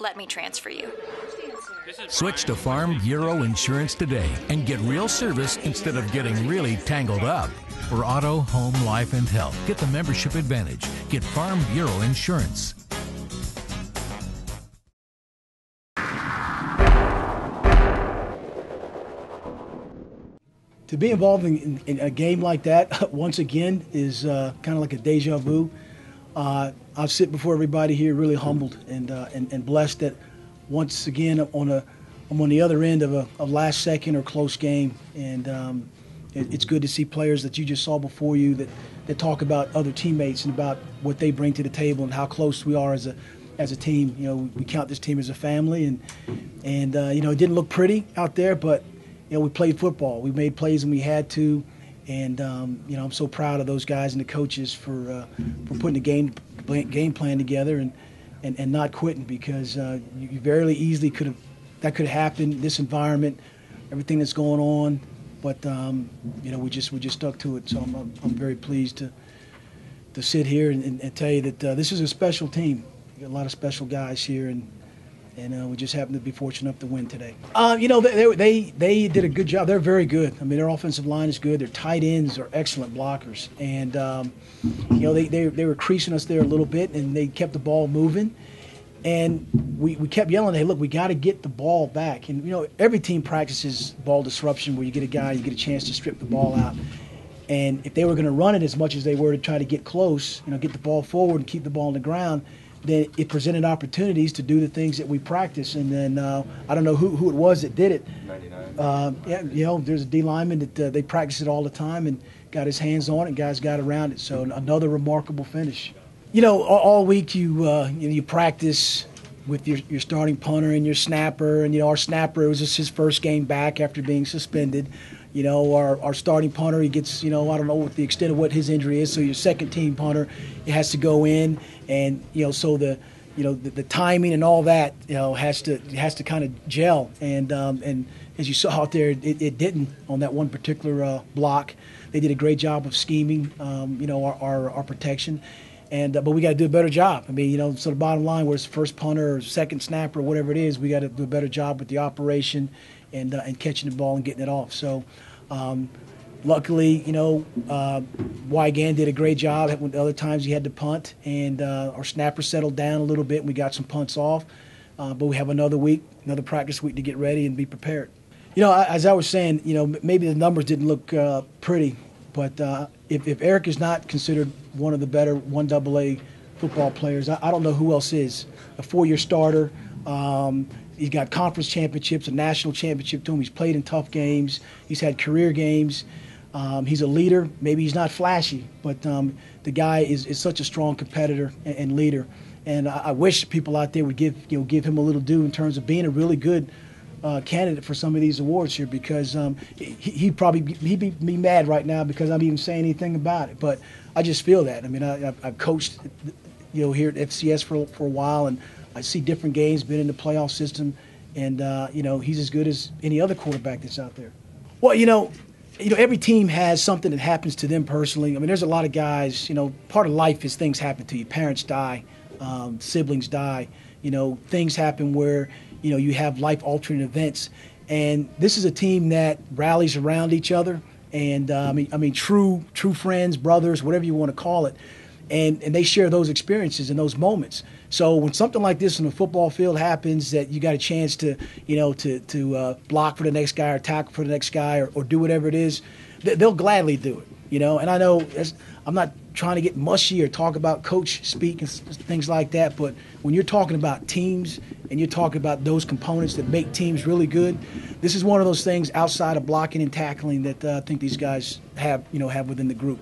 Let me transfer you. Switch to Farm Bureau Insurance today and get real service instead of getting really tangled up. For auto, home, life, and health, get the membership advantage. Get Farm Bureau Insurance. To be involved in a game like that, once again, is kind of like a deja vu. I sit before everybody here really humbled and blessed that once again I'm on the other end of a last second or close game, and it's good to see players that you just saw before you that talk about other teammates and about what they bring to the table and how close we are as a team. You know, we count this team as a family, and you know, it didn't look pretty out there, but you know, we played football. We made plays when we had to, and you know, I'm so proud of those guys and the coaches for putting the game plan together and not quitting, because you very easily could have happened. This environment, everything that's going on, but you know, we just stuck to it. So I'm very pleased to sit here and tell you that this is a special team. We got a lot of special guys here, and we just happened to be fortunate enough to win today. You know, they did a good job. They're very good. I mean, their offensive line is good. Their tight ends are excellent blockers. And, you know, they were creasing us there a little bit, and they kept the ball moving. And we kept yelling, hey, look, we got to get the ball back. And, you know, every team practices ball disruption where you get a chance to strip the ball out. And if they were going to run it as much as they were to try to get close, you know, get the ball forward and keep the ball on the ground, then it presented opportunities to do the things that we practice. And then I don't know who it was that did it. 99. Yeah, you know, there's a D lineman that they practice it all the time and got his hands on it, and guys got around it. So another remarkable finish. You know, all week you practice with your starting punter and your snapper, and you know, our snapper, it was just his first game back after being suspended. You know, our starting punter, he gets, you know, I don't know what the extent of what his injury is, so your second team punter, he has to go in, and you know, so the timing and all that, you know, has to kind of gel, and as you saw out there, it didn't on that one particular block. They did a great job of scheming, you know, our protection. But we got to do a better job. I mean, you know, so the bottom line, whether it's first punter or second snapper or whatever it is, we got to do a better job with the operation and catching the ball and getting it off. So, luckily, you know, Wygan did a great job. The other times he had to punt, and our snapper settled down a little bit, and we got some punts off. But we have another practice week to get ready and be prepared. You know, as I was saying, you know, maybe the numbers didn't look pretty, but if Eric is not considered one of the better 1AA football players, I don't know who else is. A 4-year starter. He's got conference championships, a national championship to him. He's played in tough games. He's had career games. He's a leader. Maybe he's not flashy, but the guy is such a strong competitor and leader. And I wish people out there would give him a little due in terms of being a really good candidate for some of these awards here, because he'd be mad right now because I'm even saying anything about it. But I just feel that. I mean, I've coached, you know, here at FCS for a while, and I see different games, been in the playoff system, and you know, he's as good as any other quarterback that's out there. Well, you know, every team has something that happens to them personally. I mean, there's a lot of guys. You know, part of life is things happen to you. Parents die, siblings die. You know, things happen where, you know, you have life-altering events, and this is a team that rallies around each other, and I mean, true friends, brothers, whatever you want to call it, and they share those experiences and those moments. So when something like this in a football field happens, that you got a chance to, you know, to block for the next guy or tackle for the next guy or do whatever it is, they'll gladly do it. You know, and I know I'm not trying to get mushy or talk about coach speak and things like that, but when you're talking about teams and you're talking about those components that make teams really good, this is one of those things outside of blocking and tackling that I think these guys have within the group.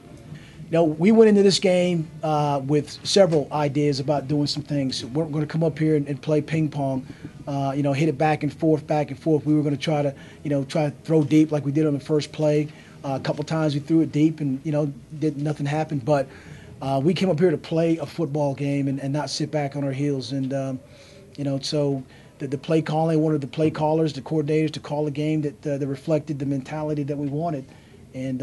You know, we went into this game with several ideas about doing some things. We're going to come up here and play ping pong, you know, hit it back and forth. We were going to try to throw deep like we did on the first play. A couple times we threw it deep and, you know, nothing happened. But we came up here to play a football game and not sit back on our heels. And, you know, so the play calling, one of the play callers, the coordinators to call a game that reflected the mentality that we wanted. And,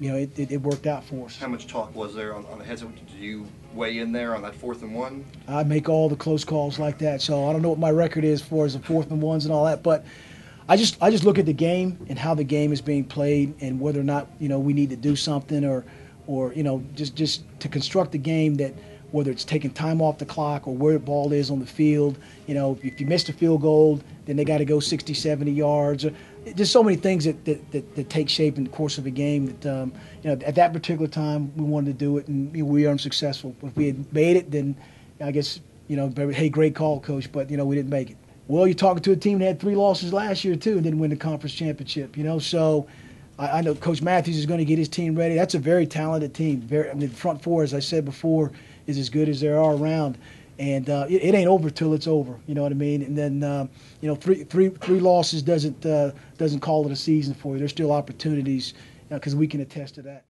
it worked out for us. How much talk was there on the headset? Did you weigh in there on that 4th and 1? I make all the close calls like that, so I don't know what my record is for as the 4th and 1s and all that, but I just look at the game and how the game is being played and whether or not we need to do something or just to construct the game that whether it's taking time off the clock or where the ball is on the field. If you missed a field goal, then they got to go 60, 70 yards. Just so many things that take shape in the course of a game that, at that particular time we wanted to do it, and we were unsuccessful. If we had made it, then I guess, hey, great call, Coach, but, we didn't make it. Well, you're talking to a team that had 3 losses last year, too, and didn't win the conference championship, so I know Coach Matthews is going to get his team ready. That's a very talented team. The front four, as I said before, is as good as there are around. And it ain't over till it's over. You know what I mean? And then three losses doesn't call it a season for you. There's still opportunities because we can attest to that.